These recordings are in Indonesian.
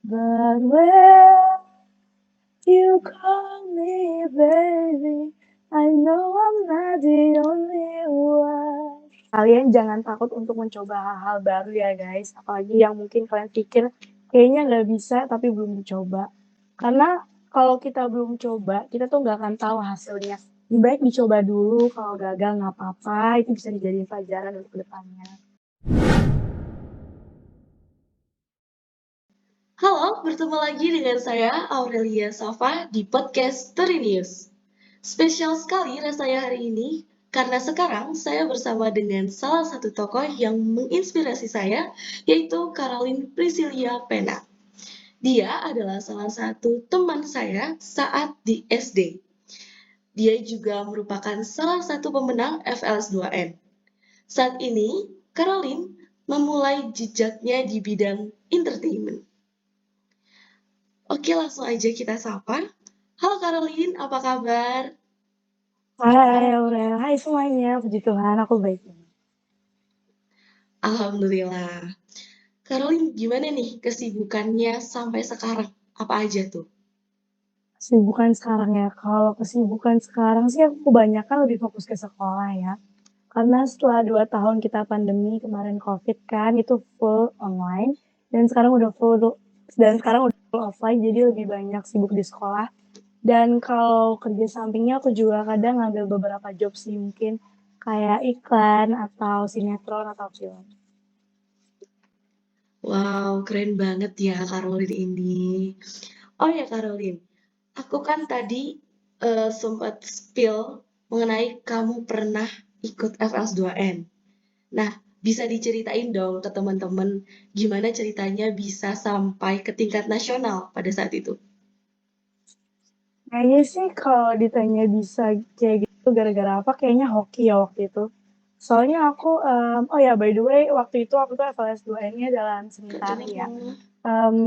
But when you call me baby, I know I'm not the only one. Kalian jangan takut untuk mencoba hal-hal baru ya guys, apalagi yang mungkin kalian pikir kayaknya nggak bisa tapi belum dicoba. Karena kalau kita belum coba, kita tuh nggak akan tahu hasilnya. Lebih baik dicoba dulu, kalau gagal nggak apa-apa, itu bisa dijadiin pelajaran untuk kedepannya. Halo, bertemu lagi dengan saya Aurelia Safa di podcast Terinius. Spesial sekali rasanya hari ini karena sekarang saya bersama dengan salah satu tokoh yang menginspirasi saya, yaitu Caroline Priscilia Pena. Dia adalah salah satu teman saya saat di SD. Dia juga merupakan salah satu pemenang FLS2N. Saat ini, Caroline memulai jejaknya di bidang entertainment. Oke, langsung aja kita sapa. Halo Caroline, apa kabar? Hai Aurel, hai semuanya, puji Tuhan aku baik. Alhamdulillah. Caroline, gimana nih kesibukannya sampai sekarang? Apa aja tuh? Kesibukan sekarang ya, kalau kesibukan sekarang sih aku kebanyakan lebih fokus ke sekolah ya. Karena setelah 2 tahun kita pandemi kemarin Covid kan, itu full online dan sekarang udah full offline, jadi lebih banyak sibuk di sekolah. Dan kalau kerja sampingnya aku juga kadang ngambil beberapa job sih, mungkin kayak iklan atau sinetron atau film. Wow, keren banget ya Caroline ini. Oh ya Caroline, aku kan tadi sempat spill mengenai kamu pernah ikut FLS2N. Nah, bisa diceritain dong ke teman-teman gimana ceritanya bisa sampai ke tingkat nasional pada saat itu? Kayaknya sih kalau ditanya bisa kayak gitu gara-gara apa, kayaknya hoki ya waktu itu. Soalnya aku, oh ya by the way waktu itu aku tuh FLS2N-nya dalam seni tari ya.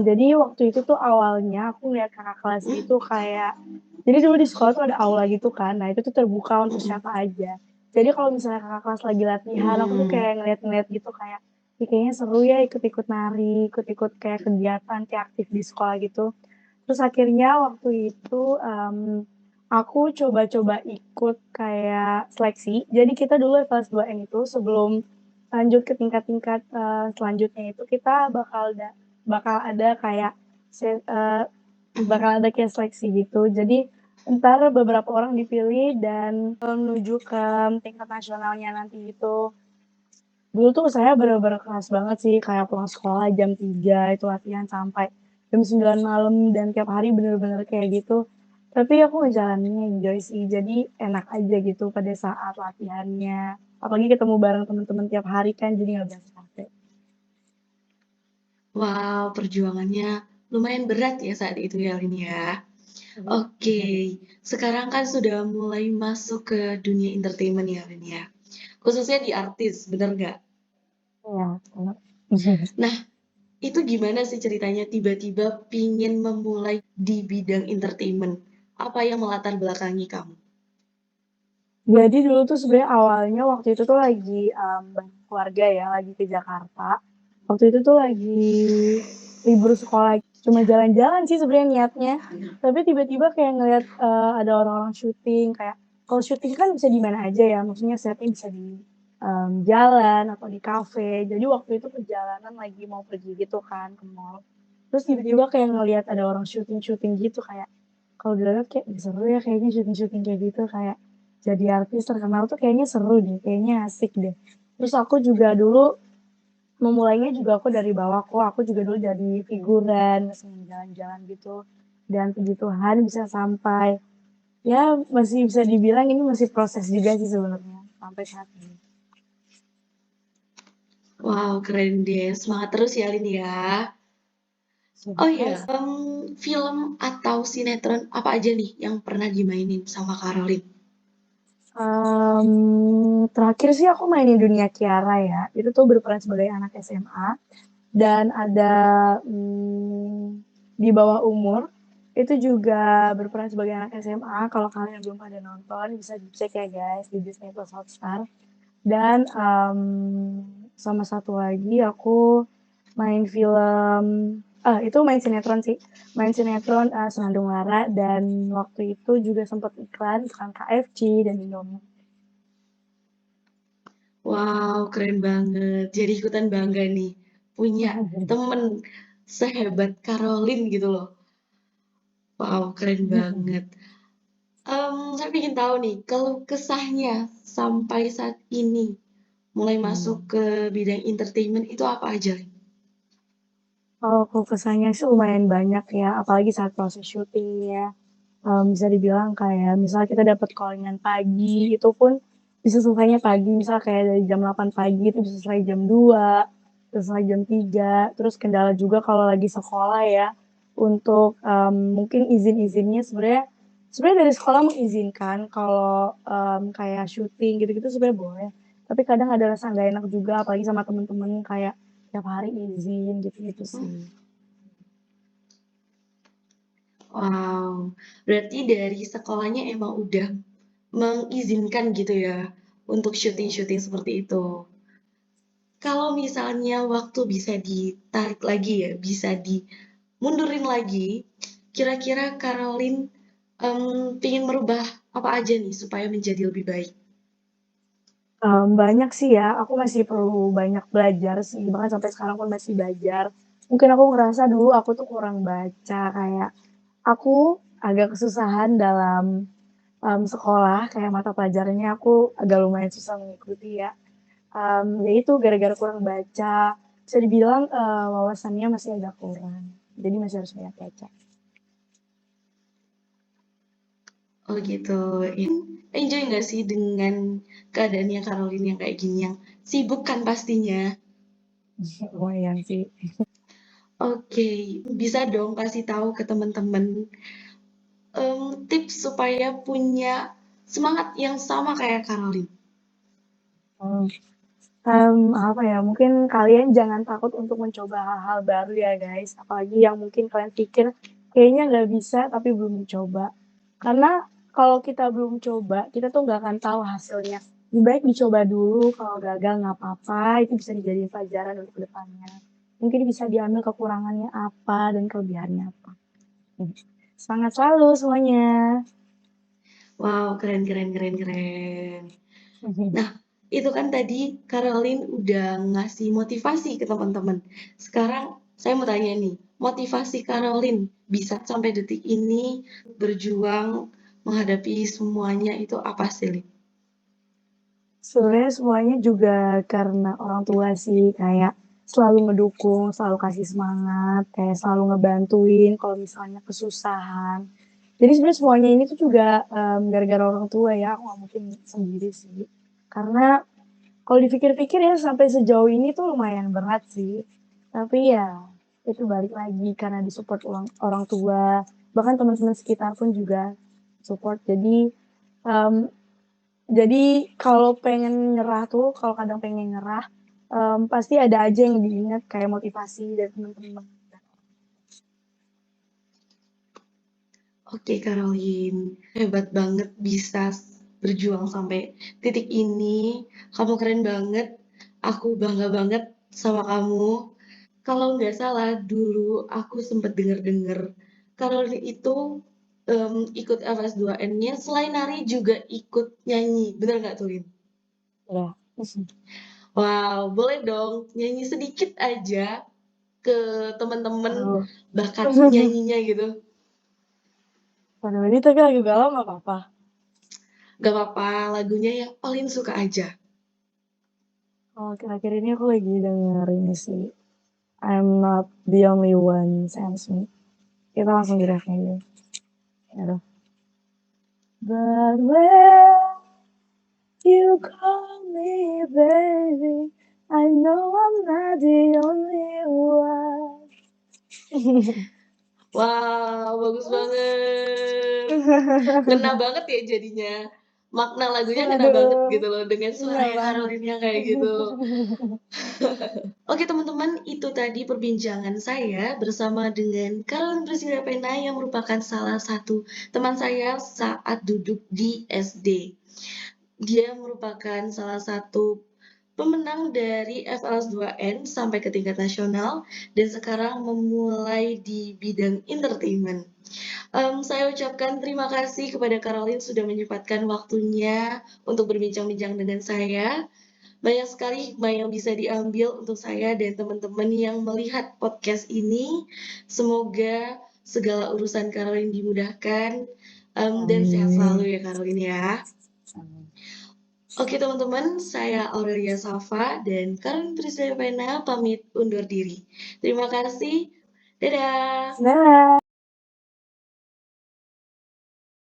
Jadi waktu itu tuh awalnya aku ngeliat kakak kelas Mm, itu kayak jadi dulu di sekolah tuh ada aula gitu kan, nah itu tuh terbuka untuk mm, siapa aja. Jadi kalau misalnya kakak kelas lagi latihan, aku tuh mm. kayak ngeliat-ngeliat gitu kayak, ih kayaknya seru ya ikut-ikut nari, ikut-ikut kayak kegiatan kayak aktif di sekolah gitu. Terus akhirnya waktu itu, aku coba-coba ikut kayak seleksi. Jadi kita dulu kelas 2N itu sebelum lanjut ke tingkat-tingkat, selanjutnya itu kita bakal ada kayak se eee, bakal ada kayak seleksi gitu. Jadi entar beberapa orang dipilih dan, menuju ke tingkat nasionalnya nanti itu. Dulu tuh saya bener-bener keras banget sih, kayak pulang sekolah jam 3 itu latihan sampai jam 9 malam dan tiap hari bener-bener kayak gitu. Tapi aku ngejalaninnya enjoy sih, jadi enak aja gitu pada saat latihannya. Apalagi ketemu bareng temen-temen tiap hari kan, jadi nggak berasa capek. Wow, perjuangannya lumayan berat ya saat itu ya, Lin ya. Oke, sekarang kan sudah mulai masuk ke dunia entertainment ya, Lin ya. Khususnya di artis, bener nggak? Iya, bener. Nah, itu gimana sih ceritanya tiba-tiba pingin memulai di bidang entertainment? Apa yang melatar belakangi kamu? Jadi dulu tuh sebenarnya awalnya waktu itu tuh lagi, bareng keluarga ya, lagi ke Jakarta. Waktu itu tuh lagi libur sekolah, cuma jalan-jalan sih sebenarnya niatnya. Tapi tiba-tiba kayak ngeliat, ada orang-orang syuting, kayak kalau syuting kan bisa di mana aja ya, maksudnya setnya bisa di, jalan atau di kafe. Jadi waktu itu perjalanan lagi mau pergi gitu kan ke mall. Terus tiba-tiba kayak ngeliat ada orang syuting-syuting gitu, kayak kalau dilihat kayak, "Ih seru ya kayaknya syuting-syuting kayak gitu," kayak jadi artis terkenal tuh kayaknya seru deh, kayaknya asik deh. Terus aku juga dulu memulainya juga aku dari bawah kok, aku juga dulu jadi figuran, sering jalan-jalan gitu. Dan puji Tuhan bisa sampai, ya masih bisa dibilang ini masih proses juga sih sebenarnya, sampai saat ini. Wow, keren deh. Semangat terus ya, Lin ya. Oh iya, Sukses. film atau sinetron apa aja nih yang pernah dimainin sama Caroline? Terakhir sih aku mainin Dunia Kiara ya, itu tuh berperan sebagai anak SMA dan ada, Di Bawah Umur, itu juga berperan sebagai anak SMA, kalau kalian belum pada nonton bisa dicek ya guys di Disney+ Hotstar. Dan, sama satu lagi aku main film Itu main sinetron sih, main sinetron, Senandung Lara dan waktu itu juga sempet iklan KFC dan Indomie. Wow, keren banget. Jadi ikutan bangga nih, punya temen sehebat Caroline gitu loh. Wow, keren banget. Saya pengen tahu nih, kalau kesahnya sampai saat ini mulai masuk Mmm. ke bidang entertainment itu apa aja? Kalau keluh kesahnya sih lumayan banyak ya, apalagi saat proses syutingnya. Bisa dibilang kayak misal kita dapat calling pagi, itu pun bisa selesainya pagi, misal kayak dari jam 8 pagi itu bisa selesai jam 2, bisa selesai jam 3. Terus kendala juga kalau lagi sekolah ya, untuk, mungkin izin-izinnya sebenarnya dari sekolah mengizinkan kalau, kayak syuting gitu-gitu sebenarnya boleh, tapi kadang ada rasa nggak enak juga apalagi sama temen-temen kayak tiap hari izin gitu-gitu Hmm, sih. wow, berarti dari sekolahnya emang udah mengizinkan gitu ya untuk syuting-syuting seperti itu. Kalau misalnya waktu bisa ditarik lagi ya, bisa dimundurin lagi, kira-kira Caroline pengen merubah apa aja nih supaya menjadi lebih baik? Banyak sih ya, aku masih perlu banyak belajar sih, bahkan sampai sekarang pun masih belajar. Mungkin aku ngerasa dulu aku tuh kurang baca, kayak aku agak kesusahan dalam, sekolah, kayak mata pelajarannya aku agak lumayan susah mengikuti ya. Ya itu gara-gara kurang baca, bisa dibilang, wawasannya masih agak kurang, jadi masih harus banyak baca. Oh gitu. Enjoy nggak sih dengan keadaannya Caroline yang kayak gini, yang sibuk kan pastinya? Lumayan sih. Oke, bisa dong kasih tahu ke teman-teman tips supaya punya semangat yang sama kayak Caroline. Mmm. Apa ya, mungkin kalian jangan takut untuk mencoba hal-hal baru ya guys, apalagi yang mungkin kalian pikir kayaknya nggak bisa tapi belum dicoba. Karena kalau kita belum coba, kita tuh nggak akan tahu hasilnya. Lebih baik dicoba dulu, kalau gagal nggak apa-apa, itu bisa dijadiin pelajaran untuk ke depannya. Mungkin bisa diambil kekurangannya apa dan kelebihannya apa. Mhm. Semangat selalu semuanya. Wow, keren keren keren keren. Nah, itu kan tadi Caroline udah ngasih motivasi ke teman-teman. Sekarang saya mau tanya nih, motivasi Caroline bisa sampai detik ini berjuang menghadapi semuanya itu apa sih, Lin? Sebenarnya semuanya juga karena orang tua sih, kayak selalu ngedukung, selalu kasih semangat, kayak selalu ngebantuin kalau misalnya kesusahan. Jadi sebenarnya semuanya ini tuh juga, gara-gara orang tua ya, aku nggak mungkin sendiri sih. Karena kalau dipikir-pikir ya sampai sejauh ini tuh lumayan berat sih. Tapi ya itu balik lagi karena di-support orang tua, bahkan teman-teman sekitar pun juga support. Mmm, jadi kalau pengen nyerah tuh, kalau kadang pengen nyerah, pasti ada aja yang diingat kayak motivasi dari temen-temen. Oke, Caroline, hebat banget bisa berjuang sampai titik ini. Kamu keren banget. Aku bangga banget sama kamu. Kalau nggak salah, dulu aku sempet denger-denger Caroline itu ikut FS2N-nya selain nari juga ikut nyanyi. Bener nggak tuh, Lin? Iya. Wow, boleh dong nyanyi sedikit aja ke teman-teman Aduh. bakat nyanyinya gitu. Aduh ini tapi lagu galau nggak apa-apa? Gak apa-apa, lagunya yang paling suka aja. Kalau akhir-akhir ini aku lagi denger ini sih, I'm Not the Only One, Sam Smith. Kita langsung di refnya aja. Aduh. But when you call me baby, I know I'm not the only one. Wow, bagus banget. Ngena banget ya jadinya. Makna lagunya ngena banget Aduh, gitu loh dengan iya suaranya banget. Caroline yang kayak gitu. Oke teman-teman, itu tadi perbincangan saya bersama dengan Caroline Priscilla Pena yang merupakan salah satu teman saya saat duduk di SD. Dia merupakan salah satu pemenang dari FLS 2N sampai ke tingkat nasional, dan sekarang memulai di bidang entertainment. Saya ucapkan terima kasih kepada Caroline sudah menyempatkan waktunya untuk berbincang-bincang dengan saya. Banyak sekali hikmah yang bisa diambil untuk saya dan teman-teman yang melihat podcast ini. Semoga segala urusan Caroline dimudahkan, dan sehat selalu ya Caroline ya. Oke teman-teman, saya Aurelia Safa dan Caroline Priscilla Pena pamit undur diri. Terima kasih. Dadah. Nah.